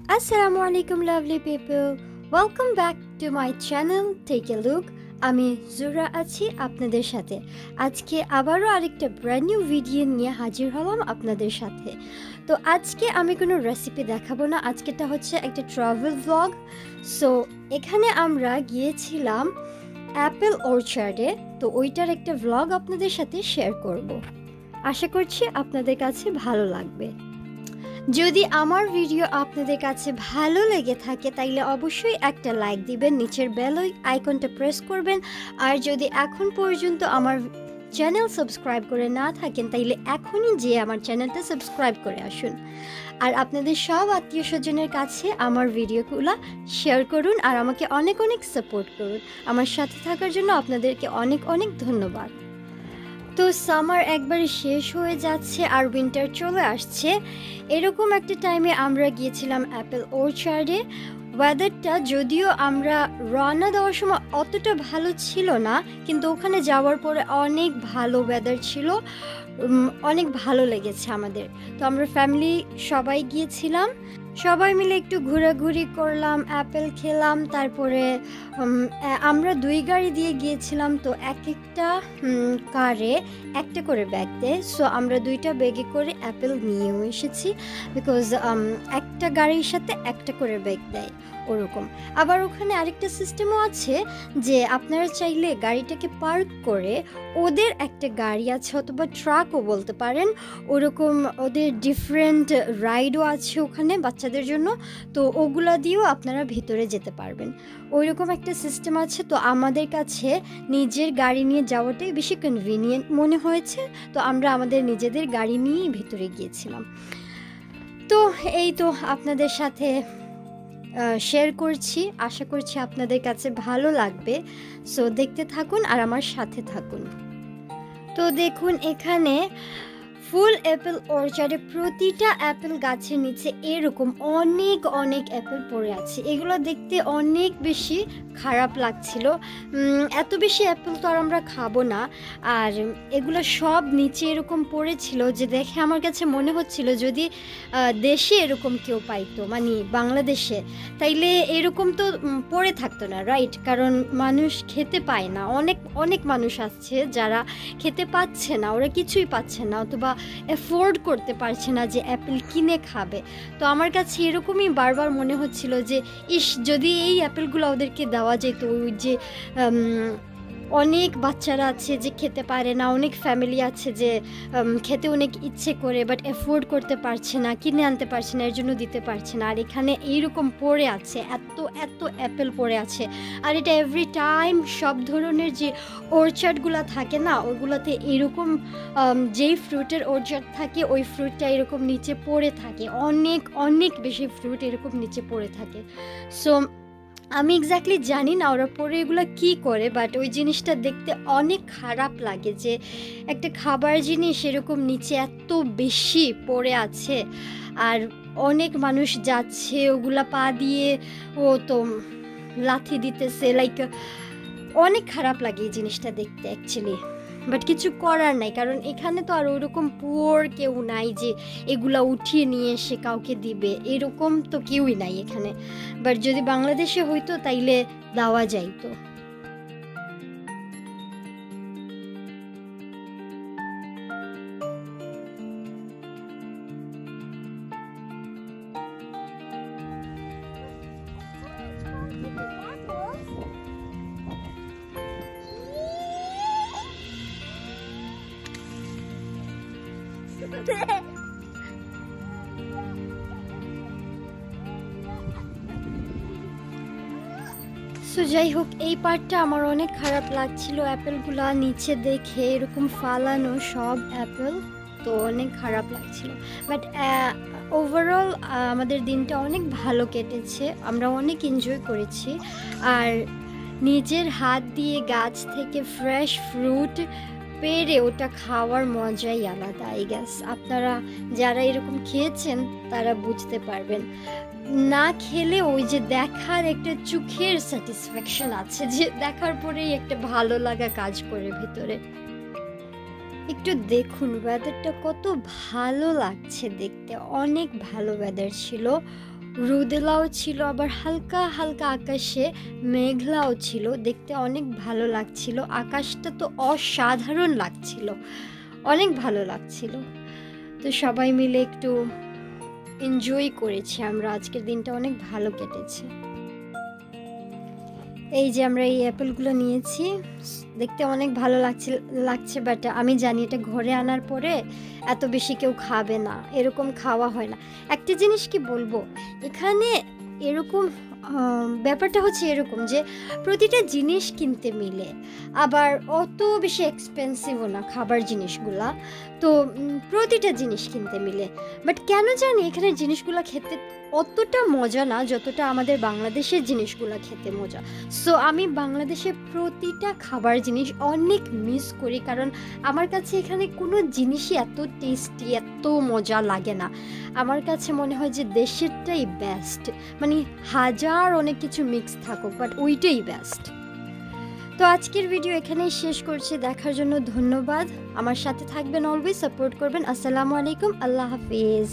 Assalamu alaikum lovely people. Welcome back to my channel Take a Look. আমি জুরা আছি আপনাদের সাথে। আজকে আবারও আরেকটা ব্র্যান্ড নিউ ভিডিও নিয়ে হাজির হলাম আপনাদের সাথে। তো আজকে আমি কোনো রেসিপি দেখাবো না, আজকেটা হচ্ছে একটা ট্রাভেল ভ্লগ। সো এখানে আমরা গিয়েছিলাম অ্যাপেল অর্চার্ডে, তো ওইটার একটা ভ্লগ আপনাদের সাথে শেয়ার করব। আশা করছি আপনাদের কাছে ভালো লাগবে। যদি আমার ভিডিও আপনাদের কাছে ভালো লেগে থাকে তাইলে অবশ্যই একটা লাইক দিবেন, নিচের বেল আইকনটা প্রেস করবেন। আর যদি এখন পর্যন্ত আমার চ্যানেল সাবস্ক্রাইব করে না থাকেন তাইলে এখনই যেয়ে আমার চ্যানেলটা সাবস্ক্রাইব করে আসুন। আর আপনাদের সব আত্মীয় স্বজনের কাছে আমার ভিডিওগুলো শেয়ার করুন আর আমাকে অনেক অনেক সাপোর্ট করুন। আমার সাথে থাকার জন্য আপনাদেরকে অনেক অনেক ধন্যবাদ। তো সামার একবারে শেষ হয়ে যাচ্ছে আর উইন্টার চলে আসছে, এরকম একটা টাইমে আমরা গিয়েছিলাম অ্যাপেল অর্চার্ডে। ওয়েদারটা যদিও আমরা রওনা দেওয়ার সময় অতটা ভালো ছিল না, কিন্তু ওখানে যাওয়ার পরে অনেক ভালো ওয়েদার ছিল, অনেক ভালো লেগেছে আমাদের। তো আমরা ফ্যামিলি সবাই গিয়েছিলাম, সবাই মিলে একটু ঘোরাঘুরি করলাম, অ্যাপেল খেলাম। তারপরে আমরা 2 গাড়ি দিয়ে গিয়েছিলাম, তো এক একটা কারে একটা করে ব্যাগ দেয়। সো আমরা 2টা ব্যাগে করে অ্যাপেল নিয়েও এসেছি, বিকজ একটা গাড়ির সাথে একটা করে ব্যাগ দেয় ওরকম। আবার ওখানে আরেকটা সিস্টেমও আছে যে আপনারা চাইলে গাড়িটাকে পার্ক করে ওদের একটা গাড়ি আছে অথবা ট্রাকও বলতে পারেন, ওরকম ওদের ডিফারেন্ট রাইডও আছে ওখানে বাচ্চাদের জন্য, তো ওগুলা দিয়েও আপনারা ভিতরে যেতে পারবেন। ওইরকম একটা সিস্টেম আছে। তো আমাদের কাছে নিজের গাড়ি নিয়ে যাওয়াটাই বেশি কনভিনিয়েন্ট মনে হয়েছে, তো আমরা আমাদের নিজেদের গাড়ি নিয়েই ভিতরে গিয়েছিলাম। তো এই তো আপনাদের সাথে শেয়ার করছি, আশা করছি আপনাদের কাছে ভালো লাগবে। সো দেখতে থাকুন আর আমার সাথে থাকুন। তো দেখুন এখানে ফুল অ্যাপেল অর্চার্ডে প্রতিটা অ্যাপেল গাছের নিচে এরকম অনেক অনেক অ্যাপেল পড়ে আছে। এগুলো দেখতে অনেক বেশি খারাপ লাগছিল, এত বেশি অ্যাপেল তো আর আমরা খাবো না। আর এগুলো সব নিচে এরকম পড়েছিল যে দেখে আমার কাছে মনে হচ্ছিল যদি দেশে এরকম কেউ পাইতো, মানে বাংলাদেশে, তাইলে এরকম তো পড়ে থাকতো না, রাইট? কারণ মানুষ খেতে পায় না, অনেক অনেক মানুষ আসছে যারা খেতে পাচ্ছে না, ওরা কিছুই পাচ্ছে না অথবা অ্যাফোর্ড করতে পারছে না যে অ্যাপেল কিনে খাবে। তো আমার কাছে এরকমই বারবার মনে হচ্ছিল যে ইস, যদি এই অ্যাপেলগুলো ওদেরকে দেওয়া যেত, ওই যে অনেক বাচ্চারা আছে যে খেতে পারে না, অনেক ফ্যামিলি আছে যে খেতে অনেক ইচ্ছে করে বাট অ্যাফোর্ড করতে পারছে না, কিনে আনতে পারছে না, এর জন্য দিতে পারছে না। আর এখানে এইরকম পড়ে আছে, এত এত অ্যাপেল পড়ে আছে। আর এটা এভরি টাইম সব ধরনের যে অর্চার্ডগুলো থাকে না, ওইগুলোতে এরকম যেই ফ্রুটের অর্চার্ড থাকে ওই ফ্রুটটা এরকম নিচে পড়ে থাকে, অনেক অনেক বেশি ফ্রুট এরকম নিচে পড়ে থাকে। সো আমি এক্স্যাক্টলি জানি না ওরা পরে এগুলো কী করে, বাট ওই জিনিসটা দেখতে অনেক খারাপ লাগে যে একটা খাবার জিনিস এরকম নিচে এত বেশি পড়ে আছে। আর অনেক মানুষ যাচ্ছে ওগুলা পা দিয়ে, ও তো লাথি দিতেছে, লাইক অনেক খারাপ লাগে এই জিনিসটা দেখতে অ্যাকচুয়ালি। বাট কিছু করার নাই, কারণ এখানে তো আর ওরকম পুয়ার কেউ নাই যে এগুলা উঠিয়ে নিয়ে এসে কাউকে দিবে, এরকম তো কেউই নাই এখানে। বাট যদি বাংলাদেশে হইতো তাইলে দেওয়া যাইতো। সো যাই হোক, এই পার্টটা আমার অনেক খারাপ লাগছিল, অ্যাপেলগুলা নিচে দেখে এরকম ফালানো সব অ্যাপেল, তো অনেক খারাপ লাগছিল। বাট ওভারঅল আমাদের দিনটা অনেক ভালো কেটেছে, আমরা অনেক এনজয় করেছি। আর নিজের হাত দিয়ে গাছ থেকে ফ্রেশ ফ্রুট পেরে ওটা খাওয়ার মজাই আলাদা। আই গেস আপনারা যারা এরকম খেয়েছেন তারা বুঝতে পারবেন। না খেলে ওই যে দেখার একটা চোখের স্যাটিসফ্যাকশন আছে, যে দেখার পরেই একটা ভালো লাগা কাজ করে ভিতরে। একটু দেখুন ওয়েদারটা কত ভালো লাগছে দেখতে, অনেক ভালো ওয়েদার ছিল, রোদেলাও ছিল, আবার হালকা হালকা আকাশে মেঘলাও ছিল, দেখতে অনেক ভালো লাগছিল। আকাশটা তো অসাধারণ লাগছিল, অনেক ভালো লাগছিল। তো সবাই মিলে একটু এনজয় করেছি আমরা, আজকের দিনটা অনেক ভালো কেটেছে। এই যে আমরা এই অ্যাপেলগুলো নিয়েছি, দেখতে অনেক ভালো লাগছে, বাট আমি জানি এটা ঘরে আনার পরে এত বেশি কেউ খাবে না, এরকম খাওয়া হয় না। একটা জিনিস কি বলবো, এখানে এরকম ব্যাপারটা হচ্ছে এরকম যে প্রতিটা জিনিস কিনতে মিলে, আবার অত বেশি এক্সপেন্সিভও না খাবার জিনিসগুলা। তো প্রতিটা জিনিস কিনতে মিলে, বাট কেন জানি এখানে জিনিসগুলো খেতে অতটা মজা না যতটা আমাদের বাংলাদেশের জিনিসগুলো খেতে মজা। সো আমি বাংলাদেশের প্রতিটা খাবার জিনিস অনেক মিস করি, কারণ আমার কাছে এখানে কোনো জিনিসই এত টেস্টি, এত মজা লাগে না। আমার কাছে মনে হয় যে দেশেরটাই বেস্ট, মানে হাজার অনেক কিছু মিক্স থাকুক, বাট ওইটাই বেস্ট। তো আজকের ভিডিও এখানেই শেষ করছি, দেখার জন্য ধন্যবাদ। আমার সাথে থাকবেন, অলওয়েজ সাপোর্ট করবেন। আসসালামু আলাইকুম, আল্লাহ হাফিজ।